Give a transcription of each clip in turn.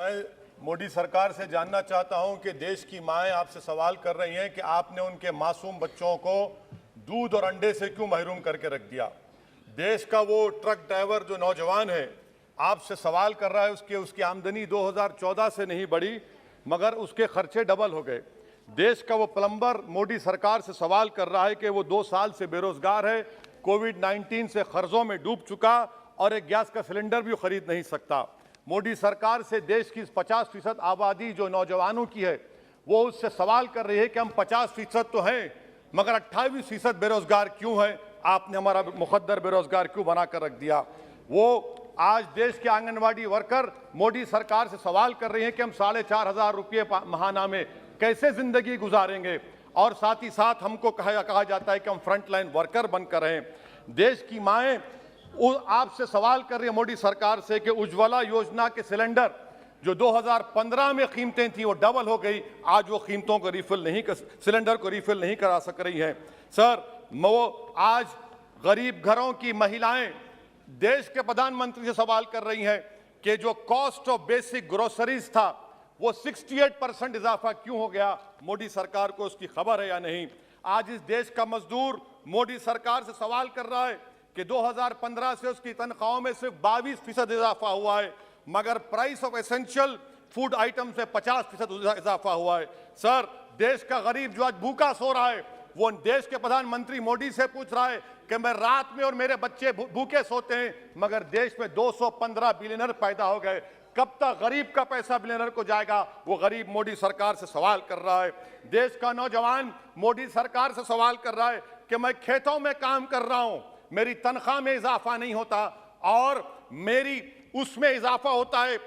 मैं मोदी सरकार से जानना चाहता हूं कि देश की माएं आपसे सवाल कर रही हैं कि आपने उनके मासूम बच्चों को दूध और अंडे से क्यों महरूम करके रख दिया। देश का वो ट्रक ड्राइवर जो नौजवान है आपसे सवाल कर रहा है, उसकी आमदनी 2014 से नहीं बढ़ी मगर उसके खर्चे डबल हो गए। देश का वो प्लम्बर मोदी सरकार से सवाल कर रहा है कि वो 2 साल से बेरोजगार है, कोविड-19 से कर्जों में डूब चुका और एक गैस का सिलेंडर भी खरीद नहीं सकता। मोदी सरकार से देश की 50% आबादी जो नौजवानों की है वो उससे सवाल कर रही है कि हम 50% तो हैं मगर 28% बेरोजगार क्यों है, आपने हमारा मुकद्दर बेरोजगार क्यों बनाकर रख दिया। वो आज देश के आंगनवाड़ी वर्कर मोदी सरकार से सवाल कर रही हैं कि हम 4,500 रुपये महाना में कैसे जिंदगी गुजारेंगे और साथ ही साथ हमको कहा जाता है कि हम फ्रंटलाइन वर्कर बनकर रहें। देश की माएँ आपसे सवाल कर रही है मोदी सरकार से कि उज्ज्वला योजना के सिलेंडर जो 2015 में कीमतें थी वो डबल हो गई, आज वो कीमतों को सिलेंडर को रिफिल नहीं करा सक रही हैं। सर, वो आज गरीब घरों की महिलाएं देश के प्रधानमंत्री से सवाल कर रही हैं कि जो कॉस्ट ऑफ बेसिक ग्रोसरीज था वो 68% इजाफा क्यों हो गया, मोदी सरकार को उसकी खबर है या नहीं। आज इस देश का मजदूर मोदी सरकार से सवाल कर रहा है कि 2015 से उसकी तनख्वाहों में सिर्फ 22% इजाफा हुआ है मगर price of essential food item से 50% इजाफा हुआ है। सर, देश का गरीब जो आज भूखा सो रहा है वो देश के प्रधानमंत्री मोदी से पूछ रहा है कि मैं रात में और मेरे बच्चे भूखे सोते हैं मगर देश में 215 बिलियनर पैदा हो गए, कब तक गरीब का पैसा बिलियनर को जाएगा, वो गरीब मोदी सरकार से सवाल कर रहा है। देश का नौजवान मोदी सरकार से सवाल कर रहा है कि मैं खेतों में काम कर रहा हूं, मेरी तनख्वाह में इजाफा नहीं होता और मेरी उसमें इजाफा होता है।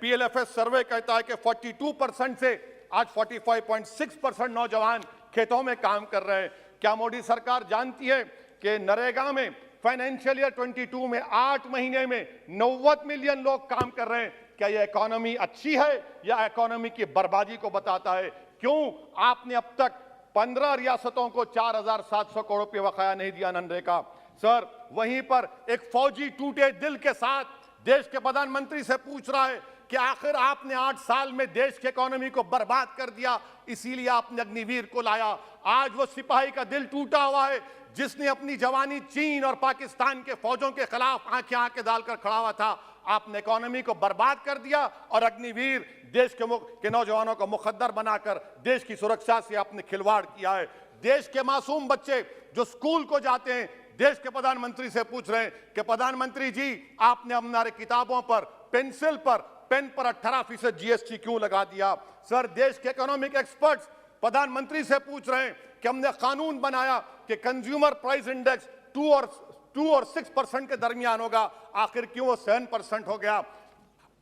PLFS सर्वे कहता है कि 42% से आज 45.6% नौजवान खेतों में काम कर रहे हैं। क्या मोदी सरकार जानती है कि नरेगा में फाइनेंशियल ईयर 22 में 8 महीने में 90 मिलियन लोग काम कर रहे हैं। क्या यह इकोनॉमी अच्छी है या इकोनॉमी की बर्बादी को बताता है? क्यों आपने अब तक 15 रियासतों को 4,700 करोड़ रुपये बकाया नहीं दिया मनरेगा? सर, वहीं पर एक फौजी टूटे दिल के साथ देश के प्रधानमंत्री से पूछ रहा है कि आखिर आपने 8 साल में देश की इकोनॉमी को बर्बाद कर दिया, इसीलिए आपने अग्निवीर को लाया। आज वो सिपाही का दिल टूटा हुआ है जिसने अपनी जवानी चीन और पाकिस्तान के फौजों के खिलाफ आंखें डालकर खड़ा हुआ था। आपने इकोनॉमी को बर्बाद कर दिया और अग्निवीर देश के नौजवानों को मुकद्दर बनाकर देश की सुरक्षा से आपने खिलवाड़ किया है। देश के मासूम बच्चे जो स्कूल को जाते हैं देश के प्रधानमंत्री से पूछ रहे हैं कि प्रधानमंत्री जी, आपने हमारे किताबों पर, पेंसिल पर, पेन पर 18% GST क्यों लगा दिया? सर, देश के इकोनॉमिक एक्सपर्ट्स प्रधानमंत्री से पूछ रहे हैं कि हमने कानून बनाया कि कंज्यूमर प्राइस इंडेक्स 2 और 6% के दरमियान होगा, आखिर क्यों वो 7% हो गया?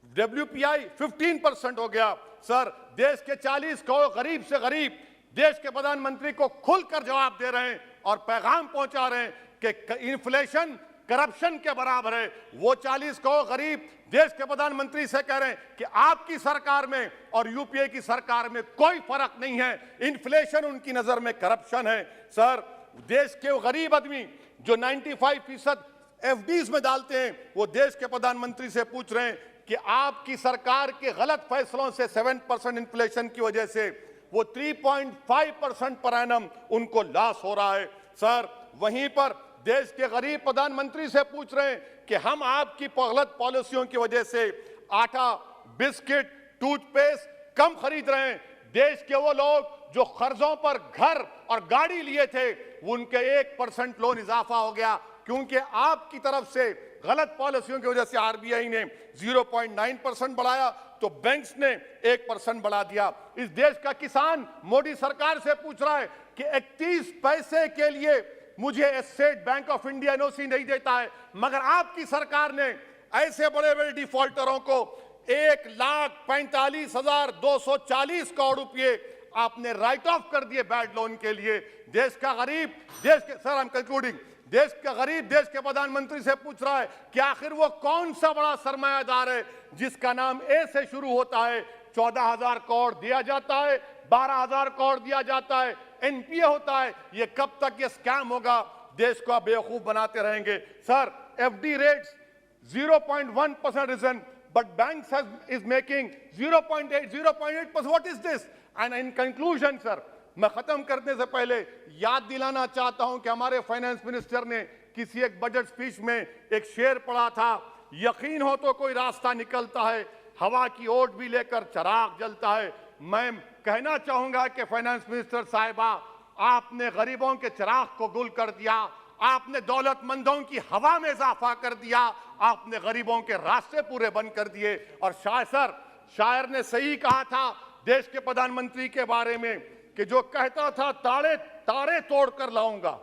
WPI 15% हो गया। सर, देश के 40 करोड़ गरीब से गरीब देश के प्रधानमंत्री को खुलकर जवाब दे रहे हैं और पैगाम पहुंचा रहे हैं कि इन्फ्लेशन करप्शन के बराबर है। वो 40 करोड़ गरीब देश के प्रधानमंत्री से कह रहे हैं कि आपकी सरकार में और यूपीए की सरकार में कोई फर्क नहीं है, इन्फ्लेशन उनकी नजर में करप्शन है। सर, देश के वो गरीब आदमी जो 95% FDs में डालते हैं वो देश के प्रधानमंत्री से पूछ रहे हैं कि आपकी सरकार के गलत फैसलों से 7% इन्फ्लेशन की वजह से वो 3.5% पर एनम उनको लॉस हो रहा है। सर, वहीं पर देश के गरीब प्रधानमंत्री से पूछ रहे हैं कि हम आपकी गलत पॉलिसियों की वजह से आटा, बिस्किट, टूथपेस्ट कम खरीद रहे हैं। देश के वो लोग जो कर्जों पर घर और गाड़ी लिए थे उनके 1% लोन इजाफा हो गया क्योंकि आपकी तरफ से गलत पॉलिसियों की वजह से RBI ने 0.9% बढ़ाया तो बैंक्स ने 1% बढ़ा दिया। इस देश का किसान मोदी सरकार से पूछ रहा है कि 31 पैसे के लिए मुझे state bank of India NOC नहीं देता है मगर आपकी सरकार ने ऐसे बड़े बड़े डिफॉल्टरों को 1,45,240 करोड़ रुपए आपने राइट ऑफ कर दिए बैड लोन के लिए। देश का गरीब देश के प्रधानमंत्री से पूछ रहा है कि आखिर वो कौन सा बड़ा सरमायादार है जिसका नाम A से शुरू होता है, 14,000 करोड़ दिया जाता है, 12,000 करोड़ दिया जाता है, NPA होता है। ये कब तक ये स्कैम होगा? देश को बेवकूफ बनाते रहेंगे। Sir, FD rates 0.1% reason but banks is making 0.8%. What is this? And in conclusion, sir, मैं खत्म करने से पहले याद दिलाना चाहता हूं कि हमारे फाइनेंस मिनिस्टर ने किसी एक बजट स्पीच में एक शेर पढ़ा था, यकीन हो तो कोई रास्ता निकलता है, हवा की ओट भी लेकर चिराग जलता है। मैं कहना चाहूंगा कि फाइनेंस मिनिस्टर साहिबा, आपने गरीबों के चिराग को गुल कर दिया, आपने दौलतमंदों की हवा में इजाफा कर दिया, आपने गरीबों के रास्ते पूरे बंद कर दिए। और शायर ने सही कहा था देश के प्रधानमंत्री के बारे में कि जो कहता था तारे तोड़कर लाऊंगा,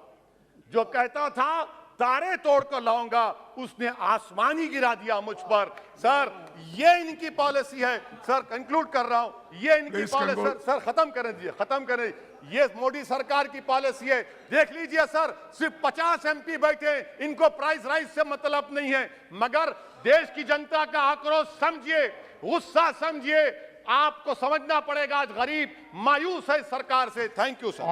जो कहता था तारे तोड़कर लाऊंगा, उसने आसमान ही गिरा दिया मुझ पर। सर, ये इनकी पॉलिसी है। सर, कंक्लूड कर रहा हूं, ये इनकी पॉलिसी। सर खत्म करें। ये मोदी सरकार की पॉलिसी है। देख लीजिए सर, सिर्फ 50 एमपी बैठे, इनको प्राइस राइज से मतलब नहीं है, मगर देश की जनता का आक्रोश समझिए, गुस्सा समझिए। आपको समझना पड़ेगा, आज गरीब मायूस है सरकार से। Thank you sir.